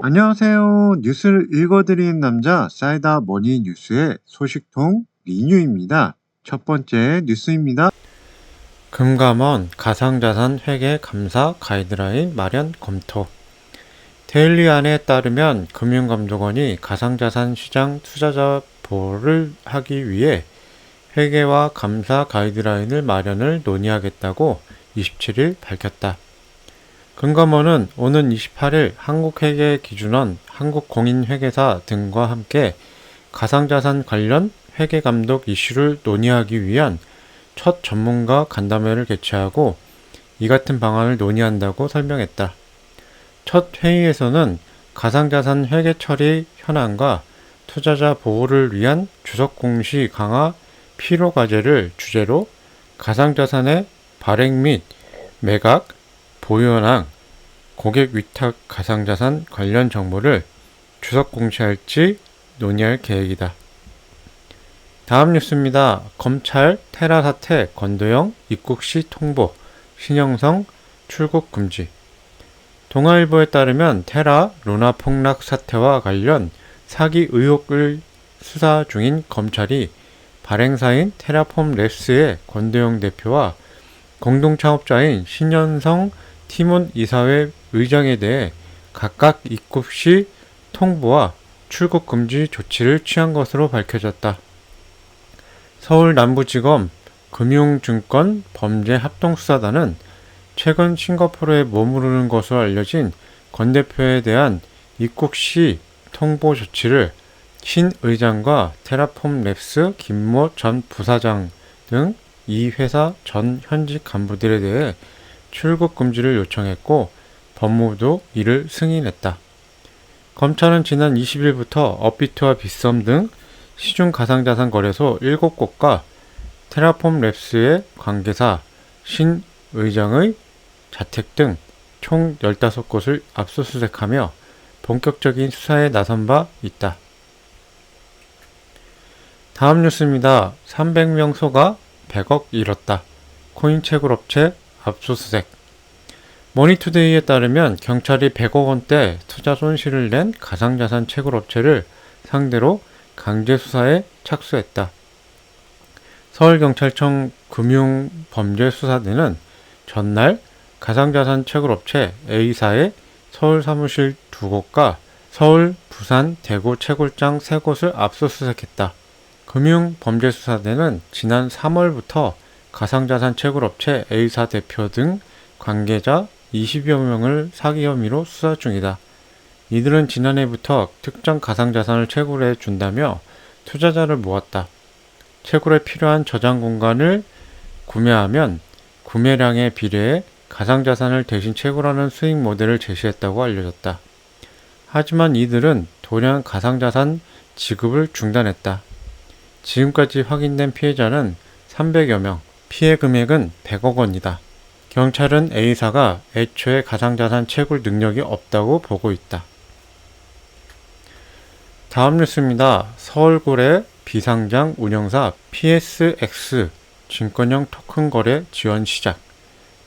안녕하세요. 뉴스를 읽어드리는 남자 사이다 머니 뉴스의 소식통 리뉴입니다. 첫 번째 뉴스입니다. 금감원 가상자산 회계 감사 가이드라인 마련 검토. 데일리안에 따르면 금융감독원이 가상자산 시장 투자자 보호를 하기 위해 회계와 감사 가이드라인을 마련을 논의하겠다고 27일 밝혔다. 금감원은 오는 28일 한국회계기준원, 한국공인회계사 등과 함께 가상자산 관련 회계감독 이슈를 논의하기 위한 첫 전문가 간담회를 개최하고 이 같은 방안을 논의한다고 설명했다. 첫 회의에서는 가상자산 회계 처리 현안과 투자자 보호를 위한 주석 공시 강화 필요 과제를 주제로 가상자산의 발행 및 매각, 보유 현황, 고객 위탁 가상자산 관련 정보를 주석 공시할지 논의할 계획이다. 다음 뉴스입니다. 검찰 테라 사태 권도영 입국 시 통보, 신영성 출국 금지. 동아일보에 따르면 테라 루나 폭락 사태와 관련 사기 의혹을 수사 중인 검찰이 발행사인 테라폼 랩스의 권도영 대표와 공동창업자인 신현성 티몬 이사회 의장에 대해 각각 입국 시 통보와 출국 금지 조치를 취한 것으로 밝혀졌다. 서울남부지검 금융증권 범죄합동수사단은 최근 싱가포르에 머무르는 것으로 알려진 권 대표에 대한 입국 시 통보 조치를 신 의장과 테라폼 랩스 김모 전 부사장 등 이 회사 전 현직 간부들에 대해 출국 금지를 요청했고 법무부도 이를 승인했다. 검찰은 지난 20일부터 업비트와 빗썸 등 시중 가상자산 거래소 7곳과 테라폼 랩스의 관계사 신 의장의 자택 등 총 15곳을 압수수색하며 본격적인 수사에 나선 바 있다. 다음 뉴스입니다. 300명 소가 100억 잃었다. 코인 채굴업체 압수수색. 머니투데이에 따르면 경찰이 100억 원대 투자 손실을 낸 가상자산 채굴업체를 상대로 강제 수사에 착수했다. 서울경찰청 금융범죄수사대는 전날 가상자산 채굴업체 A사의 서울 사무실 2곳과 서울, 부산, 대구 채굴장 3곳을 압수수색했다. 금융범죄수사대는 지난 3월부터 가상자산 채굴업체 A사 대표 등 관계자 20여 명을 사기 혐의로 수사 중이다. 이들은 지난해부터 특정 가상자산을 채굴해 준다며 투자자를 모았다. 채굴에 필요한 저장 공간을 구매하면 구매량에 비례해 가상자산을 대신 채굴하는 수익 모델을 제시했다고 알려졌다. 하지만 이들은 돌연 가상자산 지급을 중단했다. 지금까지 확인된 피해자는 300여 명, 피해 금액은 100억 원이다. 경찰은 A사가 애초에 가상자산 채굴 능력이 없다고 보고 있다. 다음 뉴스입니다. 서울고래 비상장 운영사 PSX 증권형 토큰 거래 지원 시작.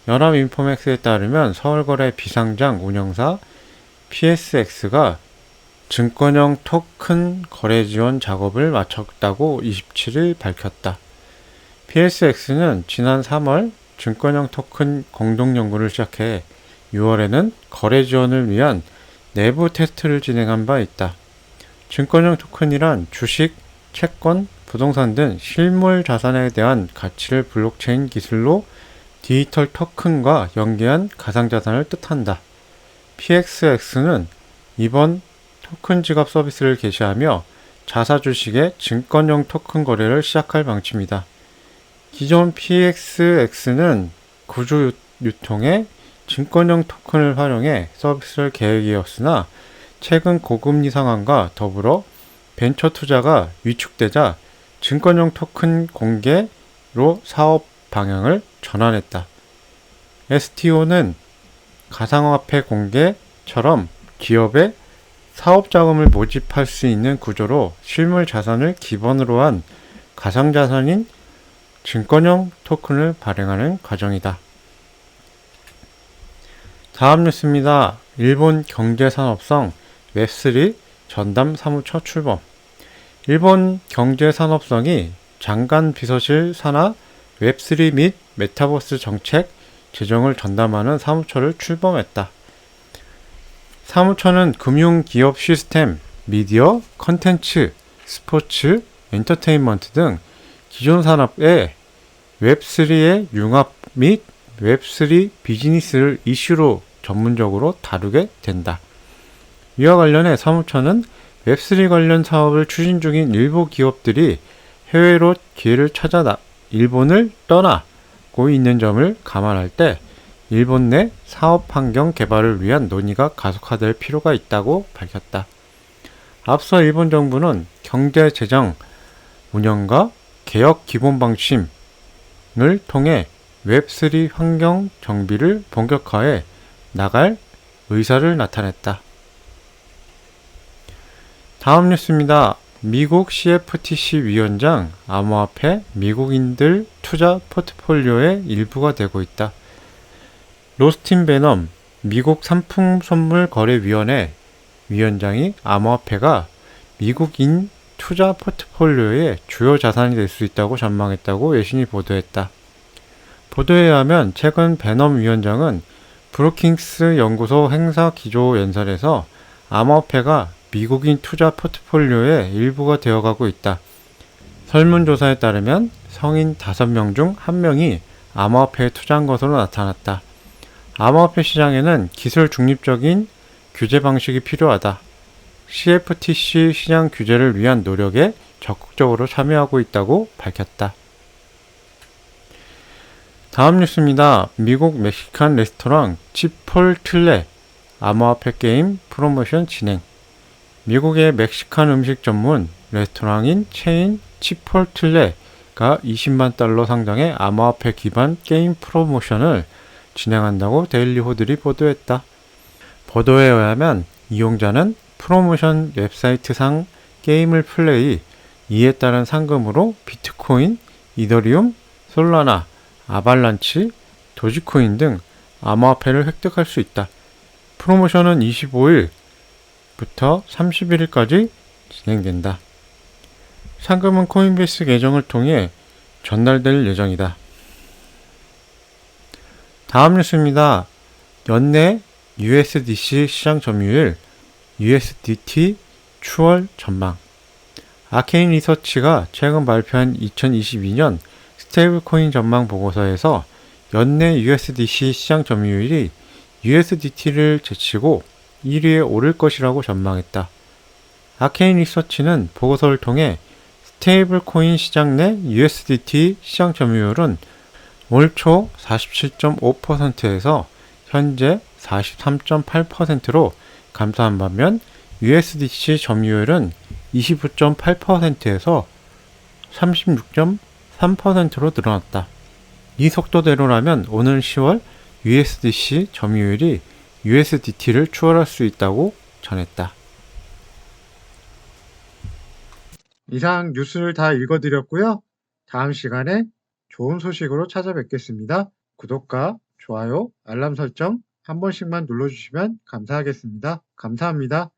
연합인포맥스에 따르면 서울거래 비상장 운영사 PSX가 증권형 토큰 거래 지원 작업을 마쳤다고 27일 밝혔다. PSX는 지난 3월 증권형 토큰 공동 연구를 시작해 6월에는 거래 지원을 위한 내부 테스트를 진행한 바 있다. 증권형 토큰이란 주식, 채권, 부동산 등 실물 자산에 대한 가치를 블록체인 기술로 디지털 토큰과 연계한 가상자산을 뜻한다. PXX는 이번 토큰 지급 서비스를 개시하며 자사 주식의 증권형 토큰 거래를 시작할 방침이다. 기존 PXX는 구조 유통에 증권형 토큰을 활용해 서비스를 계획이었으나 최근 고금리 상황과 더불어 벤처 투자가 위축되자 증권형 토큰 공개로 사업 방향을 전환했다. STO는 가상화폐 공개처럼 기업의 사업 자금을 모집할 수 있는 구조로 실물 자산을 기반으로 한 가상자산인 증권형 토큰을 발행하는 과정이다. 다음 뉴스입니다. 일본 경제산업성 웹3 전담 사무처 출범. 일본 경제산업성이 장관 비서실 산하 웹3 및 메타버스 정책 재정을 전담하는 사무처를 출범했다. 사무처는 금융, 기업 시스템, 미디어, 컨텐츠, 스포츠, 엔터테인먼트 등 기존 산업의 웹3의 융합 및 웹3 비즈니스를 이슈로 전문적으로 다루게 된다. 이와 관련해 사무처는 웹3 관련 사업을 추진 중인 일부 기업들이 해외로 기회를 찾아 일본을 떠나고 있는 점을 감안할 때 일본 내 사업 환경 개발을 위한 논의가 가속화될 필요가 있다고 밝혔다. 앞서 일본 정부는 경제 재정 운영과 개혁 기본 방침을 통해 웹3 환경 정비를 본격화해 나갈 의사를 나타냈다. 다음 뉴스입니다. 미국 CFTC 위원장 암호화폐 미국인들 투자 포트폴리오의 일부가 되고 있다. 로스틴 베넘 미국 상품선물거래위원회 위원장이 암호화폐가 미국인 투자 포트폴리오의 주요 자산이 될 수 있다고 전망했다고 외신이 보도했다. 보도에 의하면 최근 베넘 위원장은 브루킹스 연구소 행사 기조 연설에서 암호화폐가 미국인 투자 포트폴리오의 일부가 되어가고 있다. 설문조사에 따르면 성인 5명 중 1명이 암호화폐에 투자한 것으로 나타났다. 암호화폐 시장에는 기술 중립적인 규제 방식이 필요하다. CFTC 시장 규제를 위한 노력에 적극적으로 참여하고 있다고 밝혔다. 다음 뉴스입니다. 미국 멕시칸 레스토랑 치폴틀레 암호화폐 게임 프로모션 진행. 미국의 멕시칸 음식 전문 레스토랑인 체인 치폴틀레가 20만 달러 상당의 암호화폐 기반 게임 프로모션을 진행한다고 데일리 호들이 보도했다. 보도에 의하면 이용자는 프로모션 웹사이트상 게임을 플레이, 이에 따른 상금으로 비트코인, 이더리움, 솔라나, 아발란치, 도지코인 등 암호화폐를 획득할 수 있다. 프로모션은 25일부터 31일까지 진행된다. 상금은 코인베이스 계정을 통해 전달될 예정이다. 다음 뉴스입니다. 연내 USDC 시장 점유율, USDT 추월 전망. 아케인 리서치가 최근 발표한 2022년 스테이블 코인 전망 보고서에서 연내 USDC 시장 점유율이 USDT를 제치고 1위에 오를 것이라고 전망했다. 아케인 리서치는 보고서를 통해 스테이블 코인 시장 내 USDT 시장 점유율은 올 초 47.5%에서 현재 43.8%로 감소한 반면 USDC 점유율은 29.8%에서 36.3%로 늘어났다. 이 속도대로라면 오는 10월 USDC 점유율이 USDT를 추월할 수 있다고 전했다. 이상 뉴스를 다 읽어드렸고요. 다음 시간에 좋은 소식으로 찾아뵙겠습니다. 구독과 좋아요, 알람 설정 한 번씩만 눌러주시면 감사하겠습니다. 감사합니다.